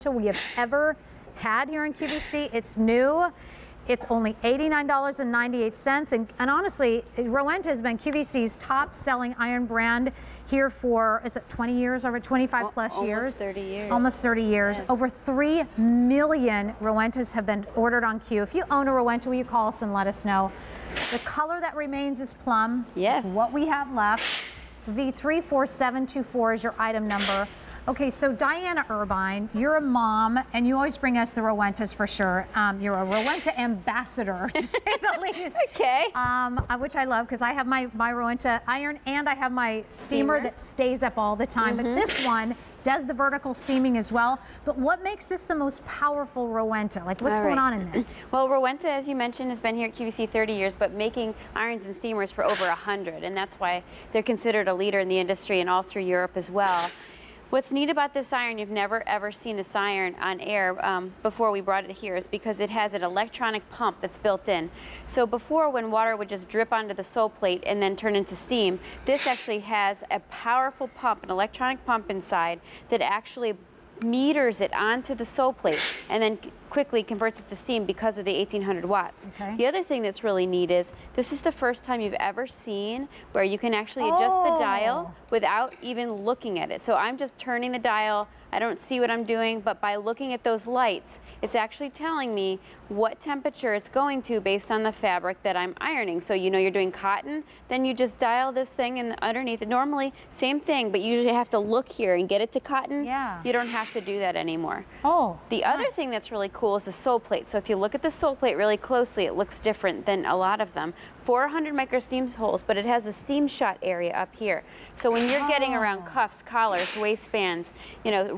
Rowenta we have ever had here in QVC. It's new. It's only $89.98, and honestly, Rowenta has been QVC's top-selling iron brand here for, is it 20 years, over 25 plus years? Almost 30 years. Almost 30 years. Yes. Over 3 million Rowentas have been ordered on Q. If you own a Rowenta, will you call us and let us know? The color that remains is plum. Yes. It's what we have left. V34724 is your item number. Okay, so Diana Irvine, you're a mom, and you always bring us the Rowentas for sure. You're a Rowenta ambassador, to say the least. Okay. Which I love, because I have my Rowenta iron, and I have my steamer that stays up all the time. But this one does the vertical steaming as well. But what makes this the most powerful Rowenta? Like, what's going on in this? Well, Rowenta, as you mentioned, has been here at QVC 30 years, but making irons and steamers for over 100, and that's why they're considered a leader in the industry and all through Europe as well. What's neat about this iron, you've never ever seen this iron on air before we brought it here, is because it has an electronic pump that's built in. So before, when water would just drip onto the sole plate and then turn into steam, this actually has a powerful pump, an electronic pump inside that actually meters it onto the sole plate and then quickly converts it to steam because of the 1800 watts. Okay. The other thing that's really neat is this is the first time you've ever seen where you can actually adjust the dial without even looking at it. So I'm just turning the dial. I don't see what I'm doing, but by looking at those lights, it's actually telling me what temperature it's going to based on the fabric that I'm ironing. So you know you're doing cotton, then you just dial this thing and underneath it. Normally, same thing, but you usually have to look here and get it to cotton. Yeah. You don't have to do that anymore. Oh. The other thing that's really cool is the sole plate. So if you look at the sole plate really closely, it looks different than a lot of them. 400 micro steam holes, but it has a steam shot area up here. So when you're getting around cuffs, collars, waistbands, you know,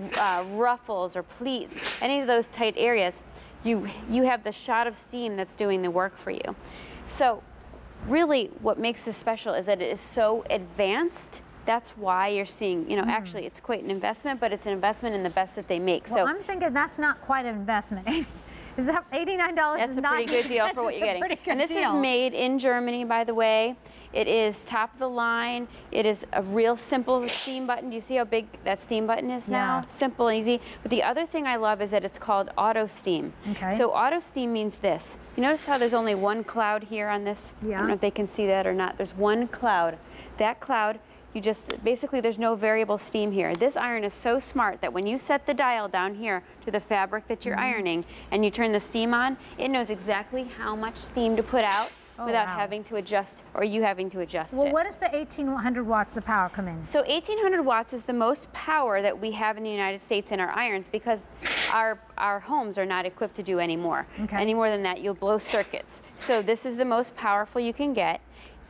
ruffles or pleats, any of those tight areas, you have the shot of steam that's doing the work for you. So really what makes this special is that it is so advanced. That's why you're seeing, you know, actually it's quite an investment, but it's an investment in the best that they make. Well, so I'm thinking that's not quite an investment. Is that $89? That's a pretty good deal for what you're getting. And this is made in Germany, by the way. It is top of the line. It is a real simple steam button. Do you see how big that steam button is now? Simple and easy. But the other thing I love is that it's called auto steam. Okay. So auto steam means this. You notice how there's only one cloud here on this? Yeah. I don't know if they can see that or not. There's one cloud. That cloud, you just, basically there's no variable steam here. This iron is so smart that when you set the dial down here to the fabric that you're ironing and you turn the steam on, it knows exactly how much steam to put out without having to adjust, or you having to adjust it. Well, what does the 1800 watts of power come in? So 1800 watts is the most power that we have in the United States in our irons because our homes are not equipped to do any more. Any more than that, you'll blow circuits. So this is the most powerful you can get,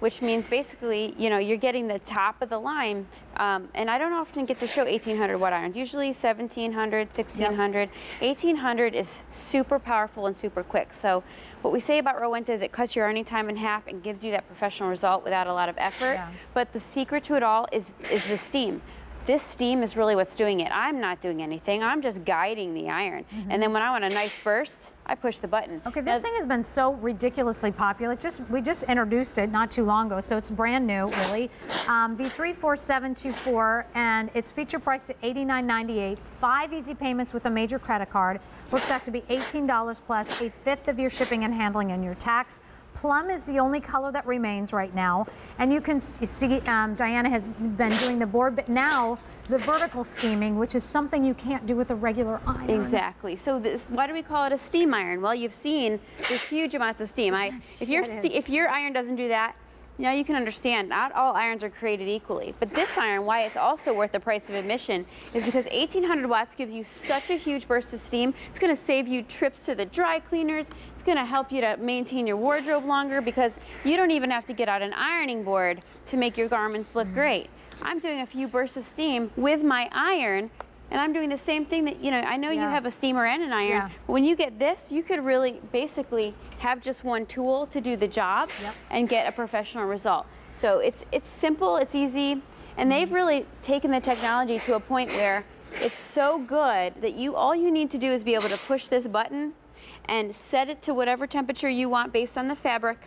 which means basically, you know, you're getting the top of the line. And I don't often get to show 1800 watt irons, usually 1700, 1600. 1800 is super powerful and super quick. So what we say about Rowenta is it cuts your ironing time in half and gives you that professional result without a lot of effort. But the secret to it all is the steam. This steam is really what's doing it. I'm not doing anything. I'm just guiding the iron. And then when I want a nice burst, I push the button. Okay, this thing has been so ridiculously popular. We just introduced it not too long ago, so it's brand new, really. V34724, and it's feature priced at $89.98. 5 easy payments with a major credit card. Works out to be $18 plus a fifth of your shipping and handling and your tax. Plum is the only color that remains right now, and you can see Diana has been doing the board, but now the vertical steaming, which is something you can't do with a regular iron. Exactly. So why do we call it a steam iron? Well, you've seen there's huge amounts of steam. If your iron doesn't do that, now you can understand not all irons are created equally. But this iron, why it's also worth the price of admission, is because 1800 watts gives you such a huge burst of steam. It's going to save you trips to the dry cleaners. It's going to help you to maintain your wardrobe longer because you don't even have to get out an ironing board to make your garments look great. I'm doing a few bursts of steam with my iron, and I'm doing the same thing that, you know, I know you have a steamer and an iron, but when you get this, you could really basically have just one tool to do the job and get a professional result. So it's simple, it's easy, and they've really taken the technology to a point where it's so good that all you need to do is be able to push this button and set it to whatever temperature you want based on the fabric.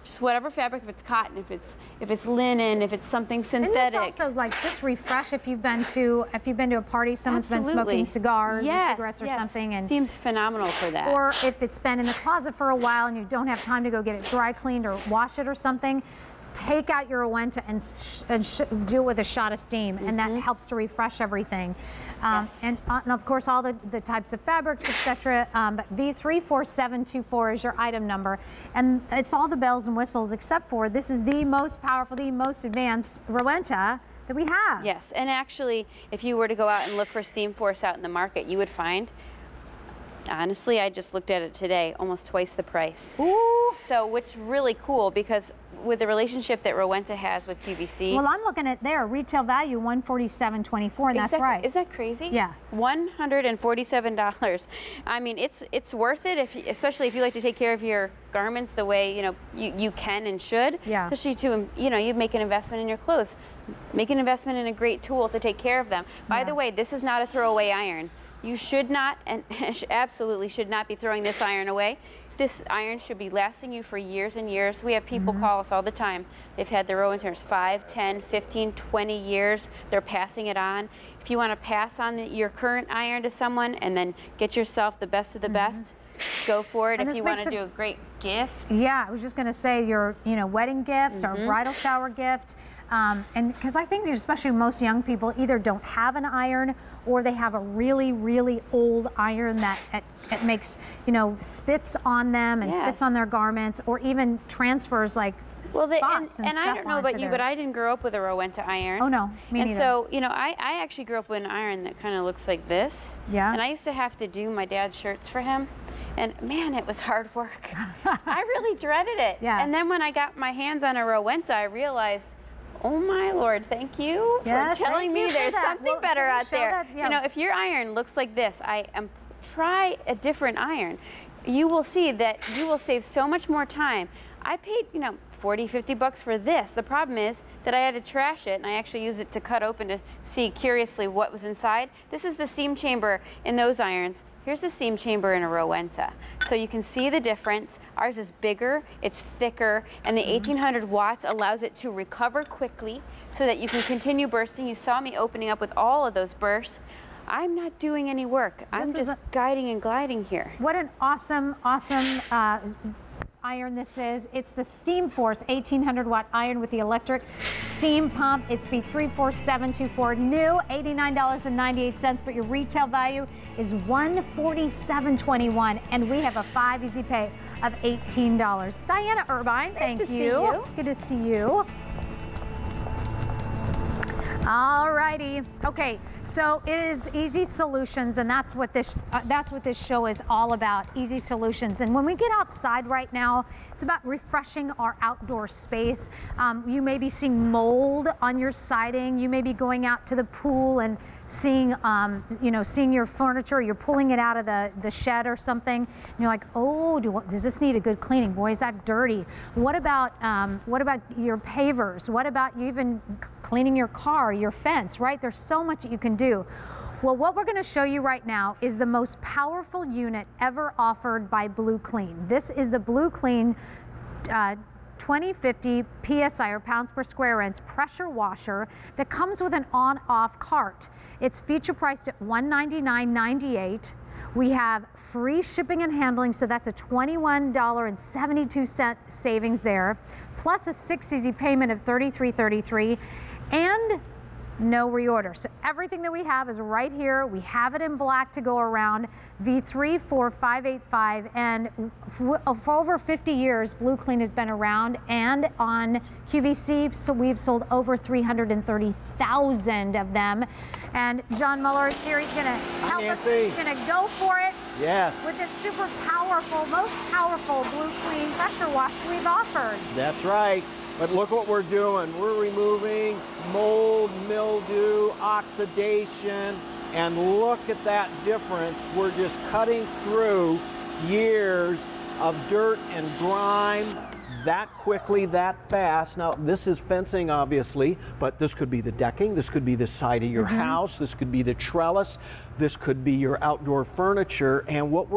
Just whatever fabric, if it's cotton, if it's linen, if it's something synthetic. And this also like just refresh if you've been to a party, someone's been smoking cigars or cigarettes or something, and seems phenomenal for that. Or if it's been in the closet for a while and you don't have time to go get it dry cleaned or wash it or something, take out your Rowenta and do it with a shot of steam, and that helps to refresh everything. And of course all the types of fabrics, etc. But V34724 is your item number, and it's all the bells and whistles except for this is the most powerful, the most advanced Rowenta that we have. Yes, and actually if you were to go out and look for Steamforce out in the market, you would find, honestly, I just looked at it today, almost twice the price. Ooh. So, which is really cool because with the relationship that Rowenta has with QVC. Well, I'm looking at their retail value, $147.24, and that's right. Is that crazy? Yeah. $147. I mean, it's worth it, especially if you like to take care of your garments the way you can and should. Yeah. Especially to you make an investment in your clothes, make an investment in a great tool to take care of them. By the way, this is not a throwaway iron. You should not, and absolutely should not be throwing this iron away. This iron should be lasting you for years and years. We have people call us all the time. They've had their Rowentas 5, 10, 15, 20 years. They're passing it on. If you want to pass on your current iron to someone and then get yourself the best of the best, go for it. And if you want to do a great gift. Yeah, I was just going to say your wedding gifts or bridal shower gift. And because I think especially most young people either don't have an iron or they have a really, really old iron that it makes, spits on them and spits on their garments, or even transfers like spots and I don't know about you, but I didn't grow up with a Rowenta iron. Oh no, me neither. And so, I actually grew up with an iron that kind of looks like this. Yeah. And I used to have to do my dad's shirts for him. And man, it was hard work. I really dreaded it. Yeah. And then when I got my hands on a Rowenta, I realized, oh my Lord, thank you for telling me there's something better out there. If your iron looks like this, try a different iron. You will see that you will save so much more time. I paid, $40, $50 for this. The problem is that I had to trash it, and I actually used it to cut open to see curiously what was inside. This is the seam chamber in those irons. Here's the seam chamber in a Rowenta. So you can see the difference. Ours is bigger, it's thicker, and the 1800 watts allows it to recover quickly so that you can continue bursting. You saw me opening up with all of those bursts. I'm not doing any work. I'm just guiding and gliding here. What an awesome, awesome iron this is. It's the Steamforce 1800 watt iron with the electric steam pump. It's V34724, new $89.98, but your retail value is $147.21, and we have a 5 easy pay of $18. Diana Irvine, thank you. Nice to see you. Good to see you. All righty. Okay, so it is Easy Solutions, and that's what this show is all about, Easy Solutions. And when we get outside right now, it's about refreshing our outdoor space. You may be seeing mold on your siding. You may be going out to the pool and seeing, seeing your furniture. You're pulling it out of the shed or something. And you're like, oh, does this need a good cleaning? Boy, is that dirty. What about your pavers? What about you even cleaning your car, your fence, right? There's so much that you can do. Well, what we're going to show you right now is the most powerful unit ever offered by Blue Clean. This is the Blue Clean 2050 PSI, or pounds per square inch, pressure washer that comes with an on-off cart. It's feature priced at $199.98. We have free shipping and handling, so that's a $21.72 savings there, plus a 6 easy payment of $33.33, and no reorder. So everything that we have is right here. We have it in black to go around, V34585, and for over 50 years, Blue Clean has been around, and on QVC, so we've sold over 330,000 of them. And John Muller is here. He's going to help us. He's going to go for it. Yes. With this super powerful, most powerful Blue Clean pressure wash we've offered. That's right. But look what we're doing. We're removing mold, mildew, oxidation, and look at that difference. We're just cutting through years of dirt and grime that quickly, that fast. Now, this is fencing, obviously, but this could be the decking, this could be the side of your house, this could be the trellis, this could be your outdoor furniture, and what we're